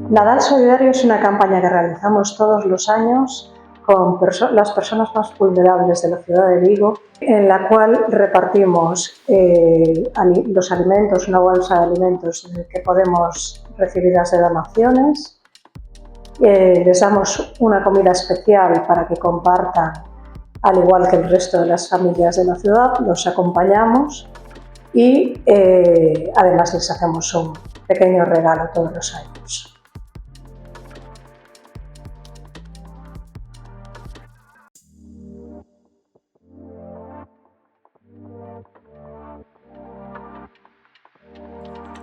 Nadal Solidario es una campaña que realizamos todos los años con las personas más vulnerables de la ciudad de Vigo, en la cual repartimos los alimentos, una bolsa de alimentos que podemos recibir de donaciones. Les damos una comida especial para que compartan, al igual que el resto de las familias de la ciudad, los acompañamos y además les hacemos un pequeño regalo todos los años.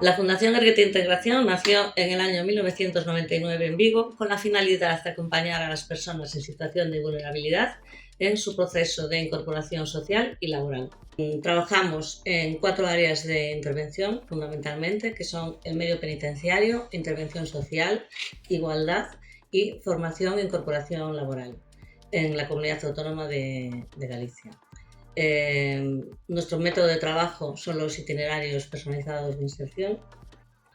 La Fundación Arrieta Integración nació en el año 1999 en Vigo con la finalidad de acompañar a las personas en situación de vulnerabilidad en su proceso de incorporación social y laboral. Trabajamos en 4 áreas de intervención fundamentalmente, que son el medio penitenciario, intervención social, igualdad y formación e incorporación laboral en la Comunidad Autónoma de Galicia. Nuestro método de trabajo son los itinerarios personalizados de inserción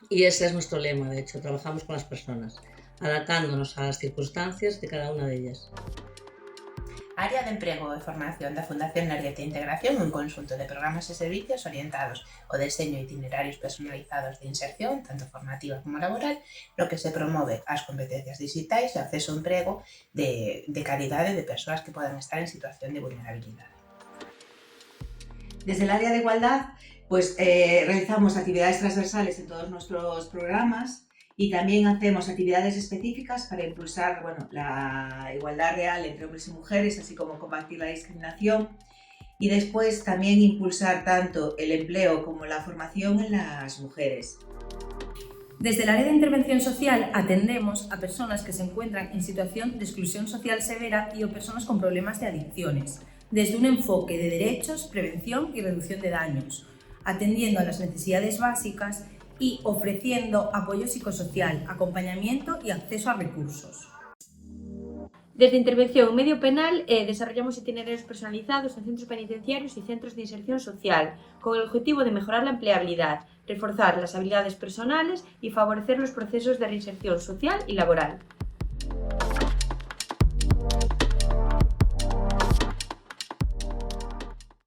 y ese es nuestro lema. De hecho, trabajamos con las personas, adaptándonos a las circunstancias de cada una de ellas. Área de Emprego e Formación da Fundación Arrieta Integración, un conxunto de programas e servicios orientados ao deseño de itinerarios personalizados de inserción, tanto formativa como laboral, no que se promove as competencias digitais e acceso ao emprego de calidade de persoas que podan estar en situación de vulnerabilidade. Desde el área de igualdad, pues realizamos actividades transversales en todos nuestros programas y también hacemos actividades específicas para impulsar la igualdad real entre hombres y mujeres, así como combatir la discriminación, y después también impulsar tanto el empleo como la formación en las mujeres. Desde el área de intervención social atendemos a personas que se encuentran en situación de exclusión social severa y o personas con problemas de adicciones, desde un enfoque de derechos, prevención y reducción de daños, atendiendo a las necesidades básicas y ofreciendo apoyo psicosocial, acompañamiento y acceso a recursos. Desde Intervención Medio Penal desarrollamos itinerarios personalizados en centros penitenciarios y centros de inserción social, con el objetivo de mejorar la empleabilidad, reforzar las habilidades personales y favorecer los procesos de reinserción social y laboral.